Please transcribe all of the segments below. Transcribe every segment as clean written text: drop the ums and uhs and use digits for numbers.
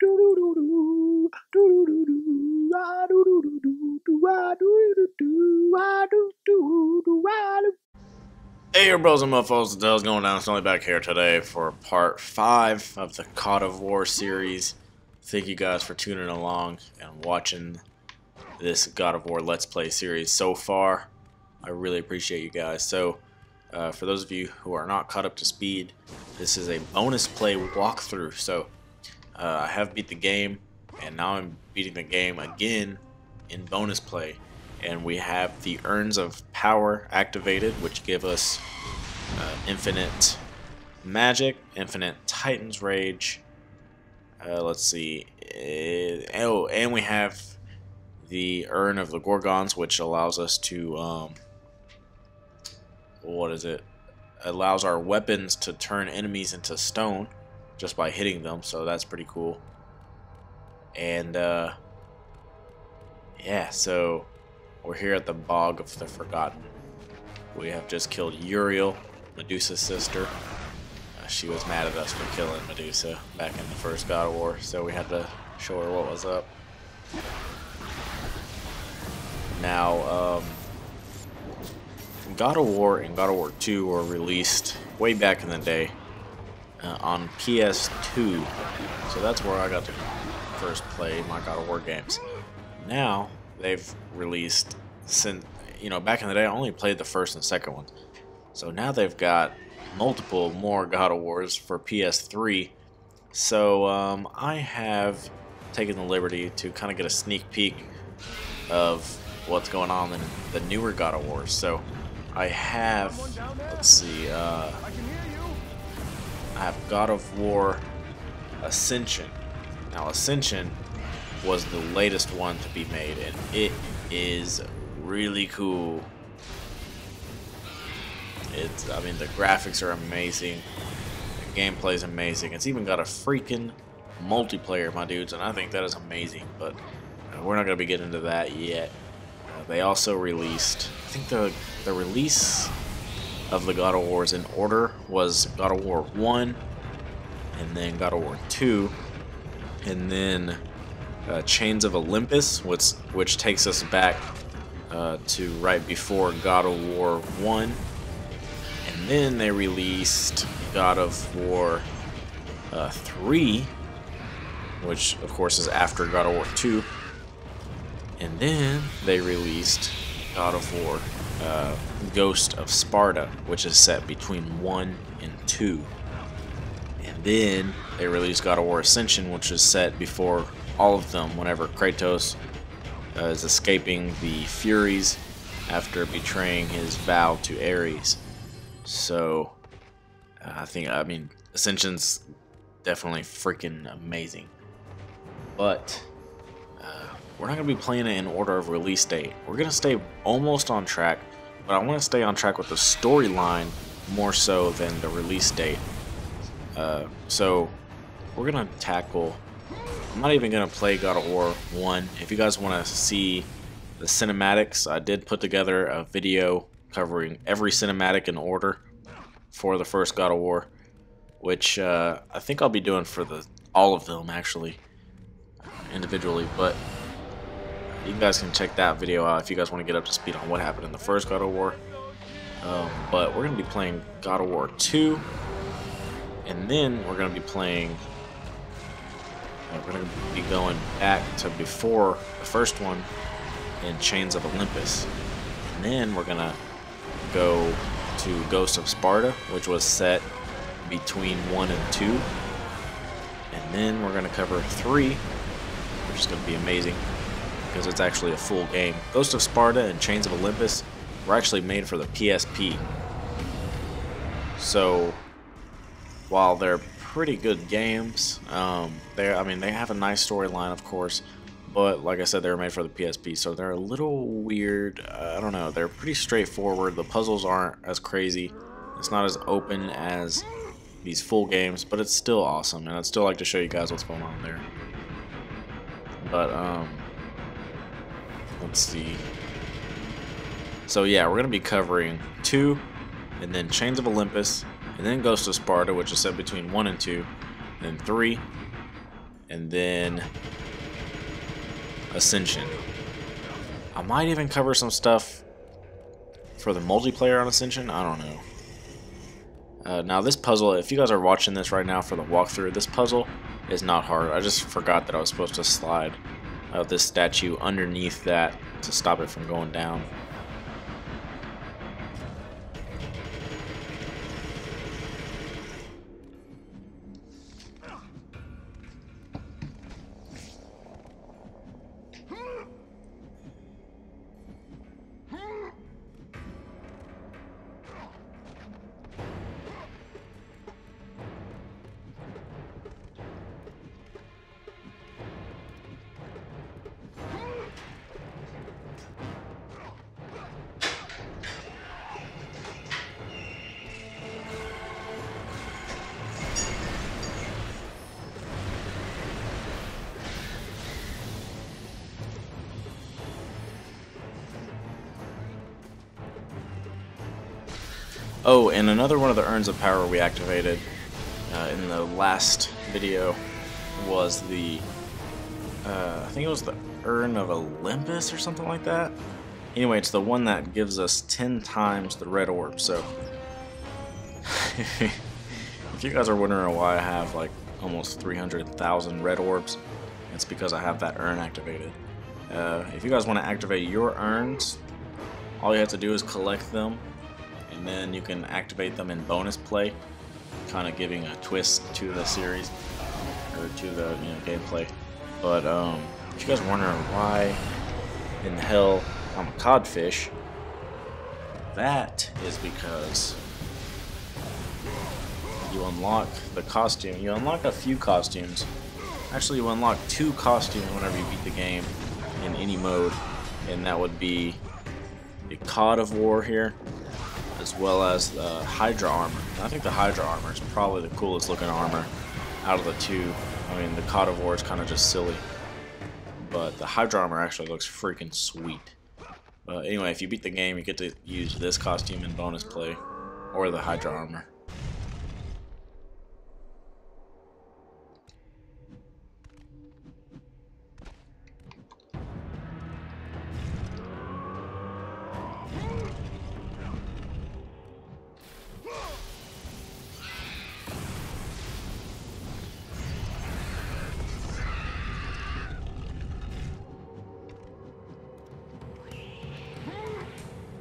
Hey, your bros and mofos, the hell's going down? It's only back here today for part 5 of the God of War series. Thank you guys for tuning along and watching this God of War Let's Play series so far. I really appreciate you guys. So, for those of you who are not caught up to speed, this is a bonus play walkthrough. So, I have beat the game, and now I'm beating the game again in bonus play. And we have the Urns of Power activated, which give us infinite magic, infinite Titan's Rage. Let's see. Oh, and we have the Urn of the Gorgons, which allows us to, what is it? Allows our weapons to turn enemies into stone just by hitting them, so that's pretty cool. And, yeah, so we're here at the Bog of the Forgotten. We have just killed Uriel, Medusa's sister. She was mad at us for killing Medusa back in the first God of War, so we had to show her what was up. Now, God of War and God of War 2 were released way back in the day on PS2, so that's where I got to first play my God of War games. Now they've released, since, you know, back in the day I only played the first and second one, so now they've got multiple more God of Wars for PS3. So I have taken the liberty to kind of get a sneak peek of what's going on in the newer God of Wars. So I have, let's see, I have God of War Ascension. Now Ascension was the latest one to be made, and it is really cool. I mean, the graphics are amazing, the gameplay is amazing. It's even got a freaking multiplayer, my dudes, and I think that is amazing. But we're not gonna be getting into that yet. They also released, I think the release of the God of Wars in order was God of War 1, and then God of War 2, and then Chains of Olympus, which takes us back to right before God of War 1. And then they released God of War 3, which of course is after God of War 2. And then they released God of War Ghost of Sparta, which is set between 1 and 2. And then they released God of War Ascension, which is set before all of them, whenever Kratos is escaping the Furies after betraying his vow to Ares. So I mean, Ascension's definitely freaking amazing. But we're not going to be playing it in order of release date. We're going to stay almost on track, but I want to stay on track with the storyline more so than the release date. So we're going to tackle, I'm not even going to play God of War 1. If you guys want to see the cinematics, I did put together a video covering every cinematic in order for the first God of War, which I think I'll be doing for all of them actually, individually. But you guys can check that video out if you guys want to get up to speed on what happened in the first God of War. But we're going to be playing God of War 2, and then we're going to be playing, we're going to be going back to before the first one in Chains of Olympus. And then we're going to go to Ghost of Sparta, which was set between 1 and 2. And then we're going to cover 3, which is going to be amazing because it's actually a full game. Ghost of Sparta and Chains of Olympus were actually made for the PSP. So while they're pretty good games, I mean, they have a nice storyline, of course, but like I said, they were made for the PSP, so they're a little weird. I don't know, they're pretty straightforward. The puzzles aren't as crazy. It's not as open as these full games, but it's still awesome, and I'd still like to show you guys what's going on there. But let's see. So yeah, we're gonna be covering 2, and then Chains of Olympus, and then Ghost of Sparta, which is set between 1 and 2, and then 3, and then Ascension. I might even cover some stuff for the multiplayer on Ascension. I don't know. Now this puzzle, if you guys are watching this right now for the walkthrough, this puzzle is not hard. I just forgot that I was supposed to slide this statue underneath that to stop it from going down. Oh, and another one of the urns of power we activated in the last video was the, I think it was the Urn of Olympus or something like that. Anyway, it's the one that gives us 10 times the red orb, so if you guys are wondering why I have like almost 300,000 red orbs, it's because I have that urn activated. If you guys want to activate your urns, all you have to do is collect them, and then you can activate them in bonus play, kind of giving a twist to the series, or to the gameplay. But if you guys are wondering why in the hell I'm a codfish, that is because you unlock the costume. You unlock a few costumes. Actually, you unlock 2 costumes whenever you beat the game in any mode, and that would be the Cod of War here, as well as the Hydra armor. And I think the Hydra armor is probably the coolest looking armor out of the 2. I mean, the Cod of War is kind of just silly, but the Hydra armor actually looks freaking sweet. Anyway, if you beat the game, you get to use this costume in bonus play, or the Hydra armor.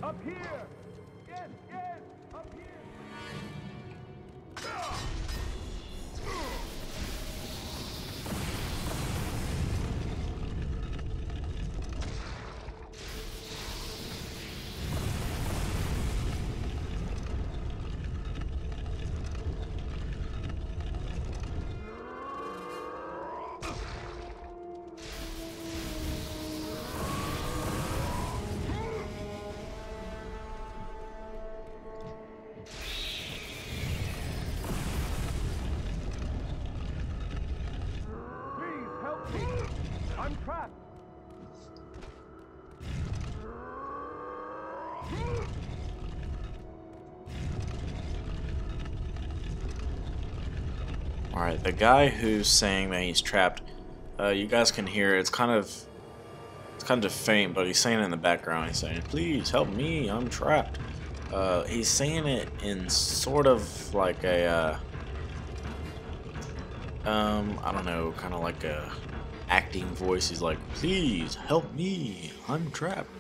Up here! Yes, yes! Up here! I'm trapped! Alright, the guy who's saying that he's trapped, you guys can hear it's kind of faint, but he's saying it in the background. He's saying, "Please help me, I'm trapped." He's saying it in sort of like a I don't know, kind of like a acting voice. He's like, "Please help me, I'm trapped."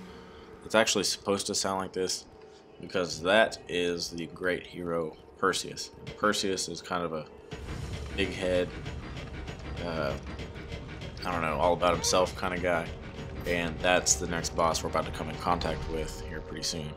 It's actually supposed to sound like this because that is the great hero Perseus. Perseus is kind of a big head, I don't know, all about himself kind of guy, and that's the next boss we're about to come in contact with here pretty soon.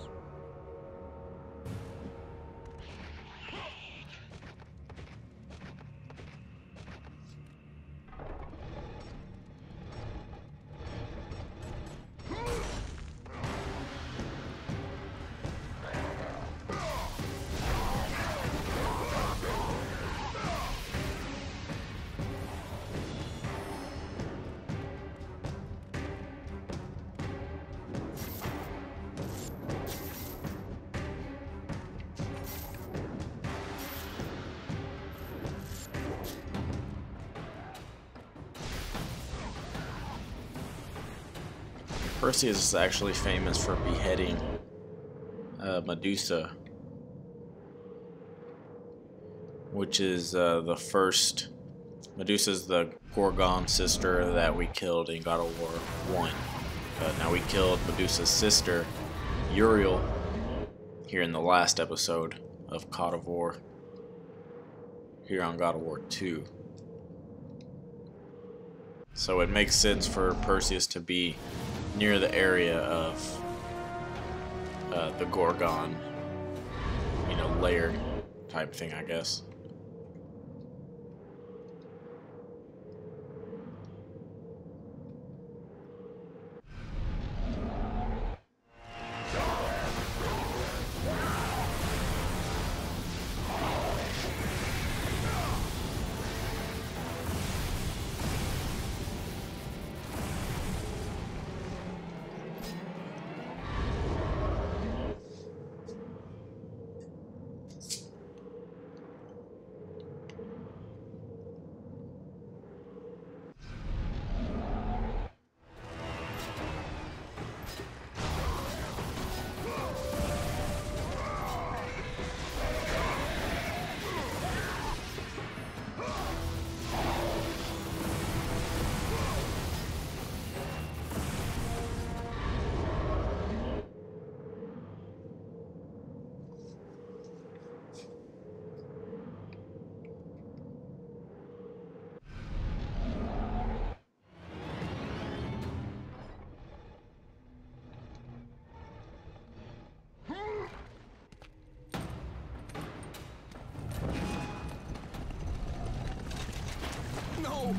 Perseus is actually famous for beheading Medusa, which is the first. Medusa's the Gorgon sister that we killed in God of War 1. Now we killed Medusa's sister, Uriel, here in the last episode of God of War, here on God of War 2. So it makes sense for Perseus to be near the area of the Gorgon, you know, lair type thing, I guess. No!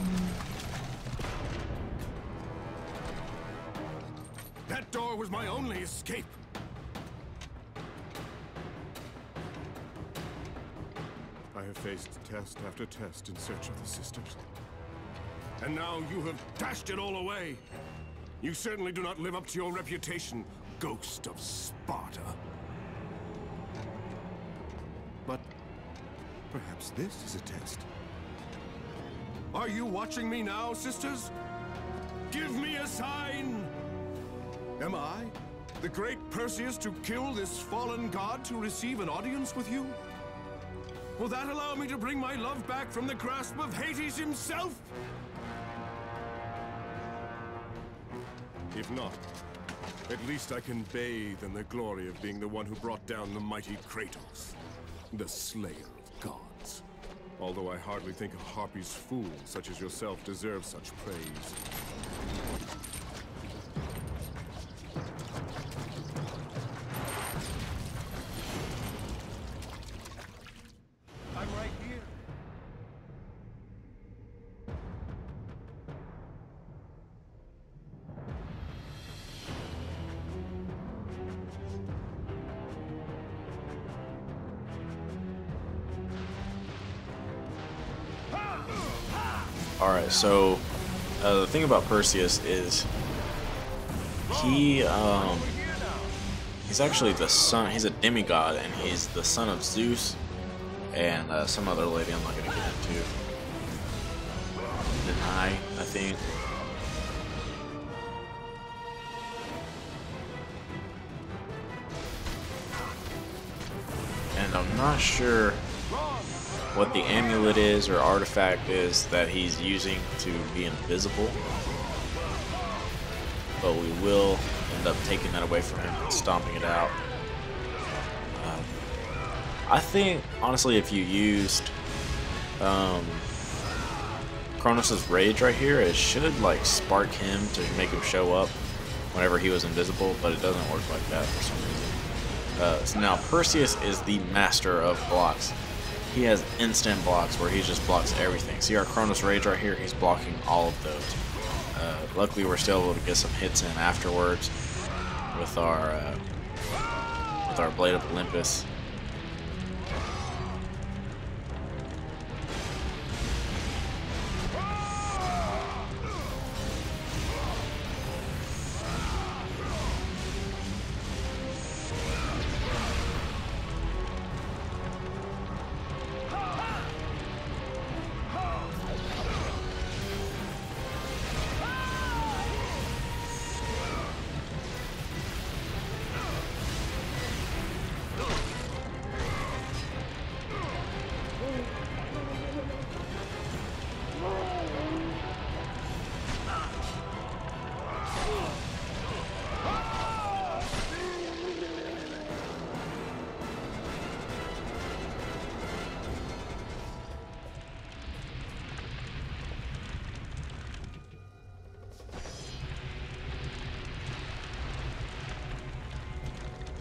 That door was my only escape. I have faced test after test in search of the sisters. And now you have dashed it all away. You certainly do not live up to your reputation, ghost of Sparta. But perhaps this is a test. Are you watching me now, sisters? Give me a sign! Am I, the great Perseus, to kill this fallen god to receive an audience with you? Will that allow me to bring my love back from the grasp of Hades himself? If not, at least I can bathe in the glory of being the one who brought down the mighty Kratos, the slayer of gods. Although I hardly think a Harpy's fool such as yourself deserves such praise. I'm right here. Alright, so the thing about Perseus is he's actually the son, he's a demigod, and he's the son of Zeus and some other lady I'm not going to get into. Deny, I think. And I'm not sure what the amulet is or artifact is that he's using to be invisible, but we will end up taking that away from him and stomping it out. I think honestly if you used Kronos' rage right here, it should like spark him to make him show up whenever he was invisible, but it doesn't work like that for some reason. So now Perseus is the master of blocks. He has instant blocks where he just blocks everything. See our Kronos Rage right here? He's blocking all of those. Luckily, we're still able to get some hits in afterwards with our Blade of Olympus.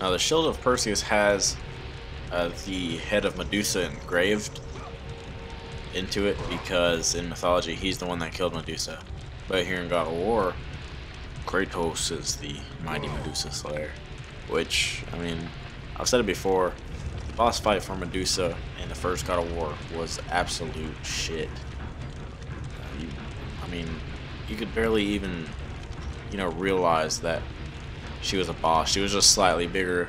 Now the shield of Perseus has the head of Medusa engraved into it because in mythology he's the one that killed Medusa. But here in God of War, Kratos is the mighty Medusa Slayer. Which, I mean, I've said it before, the boss fight for Medusa in the first God of War was absolute shit. I mean, you could barely even, you know, realize that she was a boss. She was just slightly bigger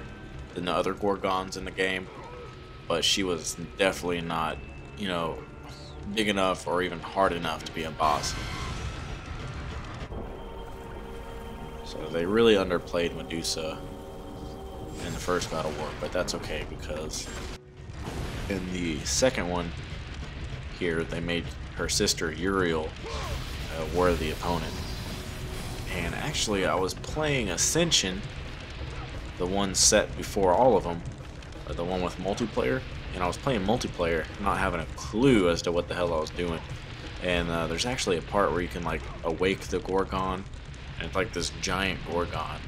than the other Gorgons in the game, but she was definitely not, you know, big enough or even hard enough to be a boss. So they really underplayed Medusa in the first God of War, but that's okay because in the second one here they made her sister Uriel a worthy opponent. And actually I was playing Ascension, the one set before all of them, the one with multiplayer, and I was playing multiplayer not having a clue as to what the hell I was doing. And there's actually a part where you can like awake the Gorgon, and it's like this giant Gorgon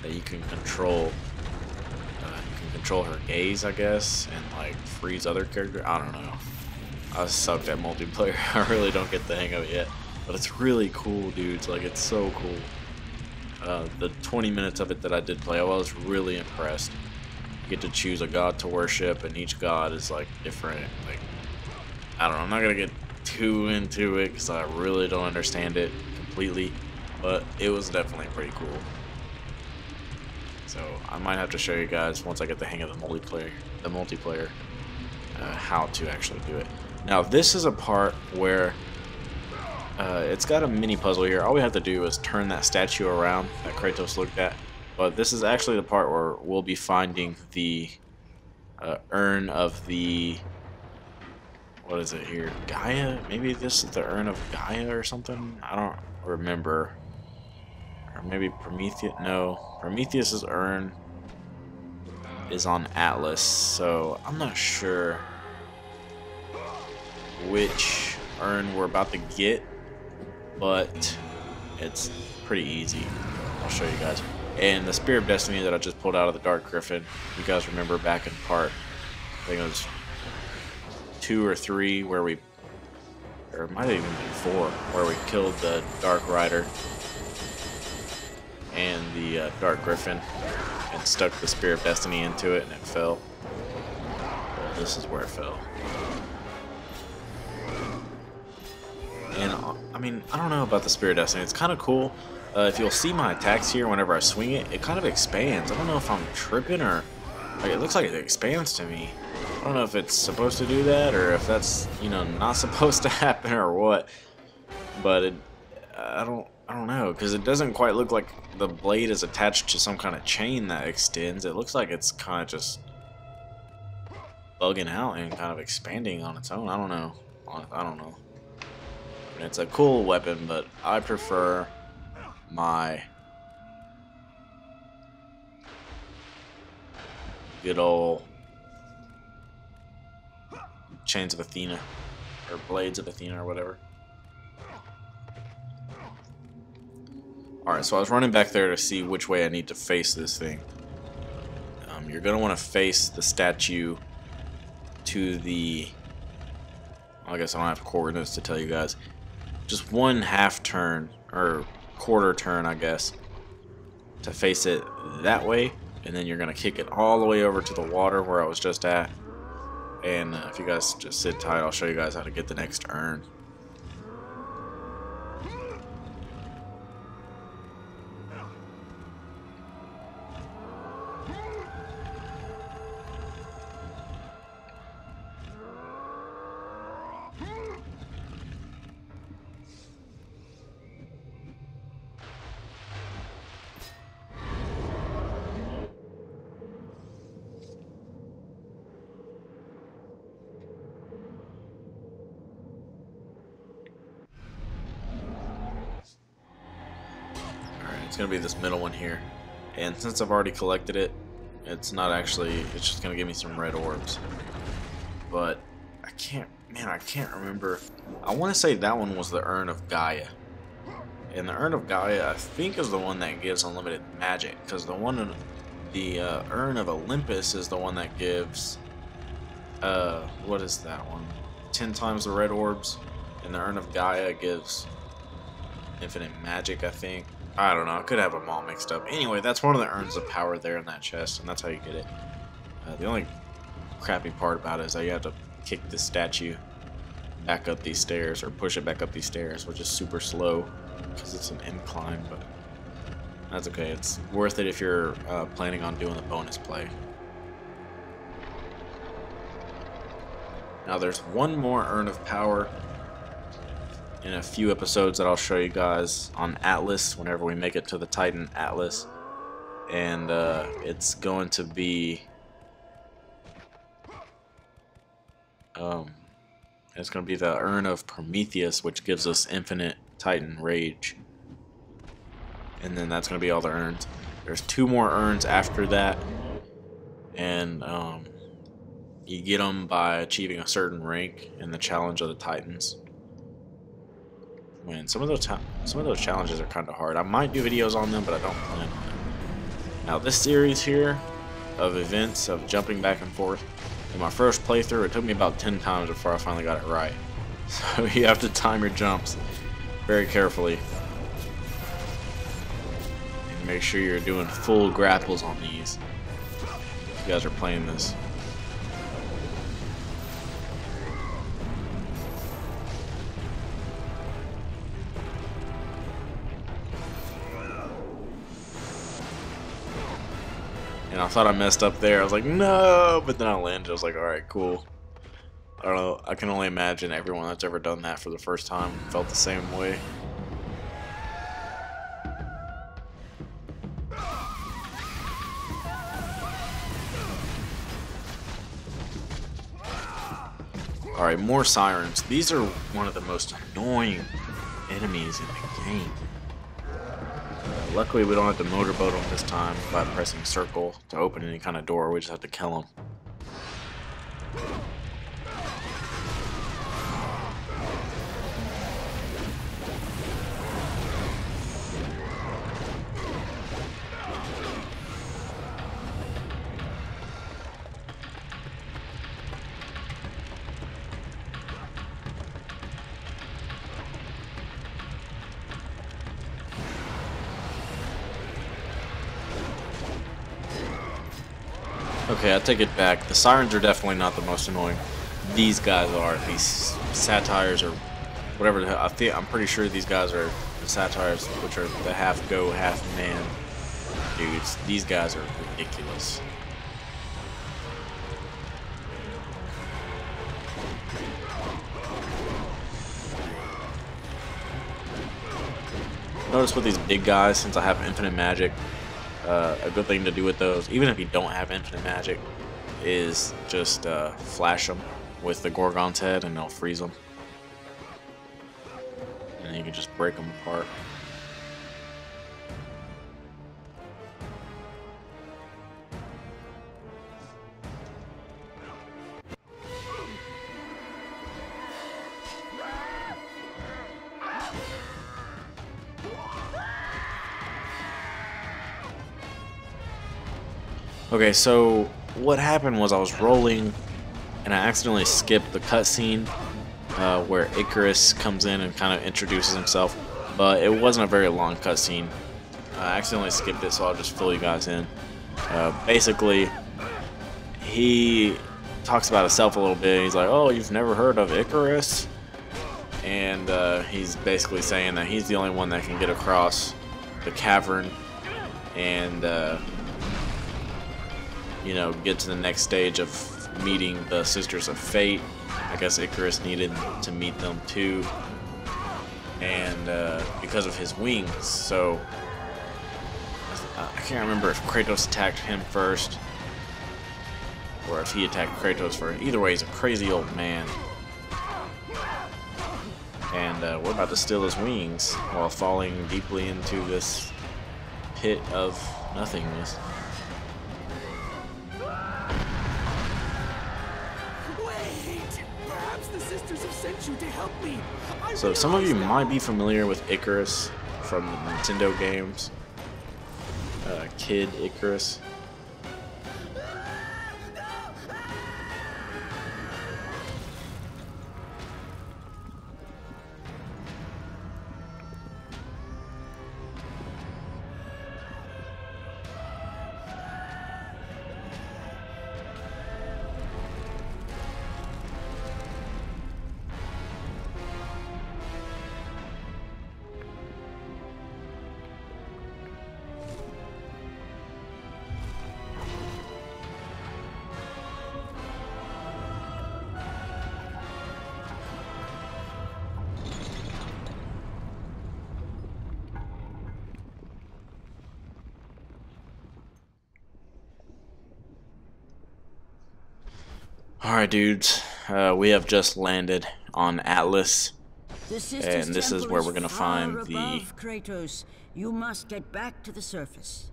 that you can control. Control her gaze, I guess, and like freeze other characters. I don't know. I sucked at multiplayer. I really don't get the hang of it yet, but it's really cool, dudes. Like, it's so cool. The 20 minutes of it that I did play, I was really impressed. You get to choose a god to worship, and each god is like different. Like, I don't know. I'm not gonna get too into it because I really don't understand it completely, but it was definitely pretty cool. So I might have to show you guys once I get the hang of the multiplayer, how to actually do it. Now this is a part where it's got a mini puzzle here. All we have to do is turn that statue around that Kratos looked at. But this is actually the part where we'll be finding the urn of the, what is it here? Gaia? Maybe this is the urn of Gaia or something? I don't remember. Or maybe Prometheus? No. Prometheus's urn is on Atlas, so I'm not sure which urn we're about to get, but it's pretty easy. I'll show you guys. And the Spear of Destiny that I just pulled out of the Dark Griffin, you guys remember back in part, I think it was 2 or 3 where we, or it might have even been 4, where we killed the Dark Rider and the Dark Griffin and stuck the Spear of Destiny into it and it fell. Well, this is where it fell. And I mean, I don't know about the Spear of Destiny. It's kind of cool. If you'll see my attacks here whenever I swing it, it kind of expands. I don't know if I'm tripping or like, it looks like it expands to me. I don't know if it's supposed to do that or if that's, you know, not supposed to happen or what. But it, I don't know, because it doesn't quite look like the blade is attached to some kind of chain that extends. It looks like it's kind of just bugging out and kind of expanding on its own. I don't know. I don't know. It's a cool weapon, but I prefer my good old Chains of Athena, or Blades of Athena, or whatever. Alright, so I was running back there to see which way I need to face this thing. You're going to want to face the statue to the, I guess I don't have coordinates to tell you guys. Just 1/2 turn, or quarter turn, I guess, to face it that way, and then you're going to kick it all the way over to the water where I was just at. And if you guys just sit tight, I'll show you guys how to get the next urn. It's gonna be this middle one here, and since I've already collected it, it's not actually, it's just gonna give me some red orbs. But I can't remember. I want to say that one was the Urn of Gaia, and the Urn of Gaia I think is the one that gives unlimited magic, because the one The Urn of Olympus is the one that gives, what is that one? 10 times the red orbs. And the Urn of Gaia gives infinite magic, I think. I don't know, I could have them all mixed up. Anyway, that's one of the urns of power there in that chest, and that's how you get it. The only crappy part about it is that you have to kick this statue back up these stairs, or push it back up these stairs, which is super slow because it's an incline, but that's okay. It's worth it if you're planning on doing the bonus play. Now there's one more Urn of Power in a few episodes that I'll show you guys on Atlas whenever we make it to the Titan Atlas, and it's going to be the Urn of Prometheus, which gives us infinite Titan Rage. And then that's going to be all the urns. There's 2 more urns after that, and you get them by achieving a certain rank in the Challenge of the Titans. Man, some of those challenges are kind of hard. I might do videos on them, but I don't plan on it. Now this series here of events of jumping back and forth, in my first playthrough, it took me about 10 times before I finally got it right. So you have to time your jumps very carefully. And make sure you're doing full grapples on these. If you guys are playing this. And I thought I messed up there. I was like, no, but then I landed. I was like, alright, cool. I don't know. I can only imagine everyone that's ever done that for the first time felt the same way. Alright, more sirens. These are one of the most annoying enemies in the game. Luckily, we don't have to motorboat them this time by pressing circle to open any kind of door. We just have to kill them. Okay, I take it back. The sirens are definitely not the most annoying. These guys are. These satyrs or whatever. I'm pretty sure these guys are the satyrs, which are the half go, half man dudes. These guys are ridiculous. Notice with these big guys, since I have infinite magic, a good thing to do with those, even if you don't have infinite magic, is just flash them with the Gorgon's head and they'll freeze them. And you can just break them apart. Okay, so what happened was I was rolling and I accidentally skipped the cutscene where Icarus comes in and kind of introduces himself, but it wasn't a very long cutscene. I accidentally skipped it, so I'll just fill you guys in. Basically, he talks about himself a little bit. He's like, oh, you've never heard of Icarus? And he's basically saying that he's the only one that can get across the cavern and you know, get to the next stage of meeting the Sisters of Fate. I guess Icarus needed to meet them too, and because of his wings. So I can't remember if Kratos attacked him first or if he attacked Kratos first. Either way, he's a crazy old man, and we're about to steal his wings while falling deeply into this pit of nothingness. So some of you might be familiar with Icarus from the Nintendo games. Kid Icarus. Alright, dudes. We have just landed on Atlas. And this is where we're going to find the... Kratos. You must get back to the surface.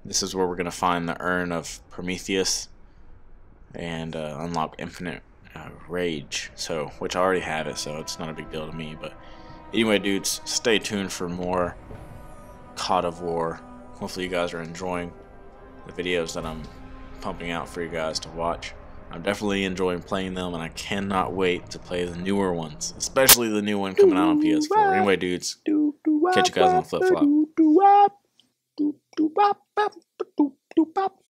This is where we're going to find the Urn of Prometheus. And unlock infinite rage. So, which I already have it, so it's not a big deal to me. But anyway, dudes, stay tuned for more God of War. Hopefully you guys are enjoying the videos that I'm pumping out for you guys to watch. I'm definitely enjoying playing them, and I cannot wait to play the newer ones, especially the new one coming out on PS4. Anyway, dudes, catch you guys on the flip flop.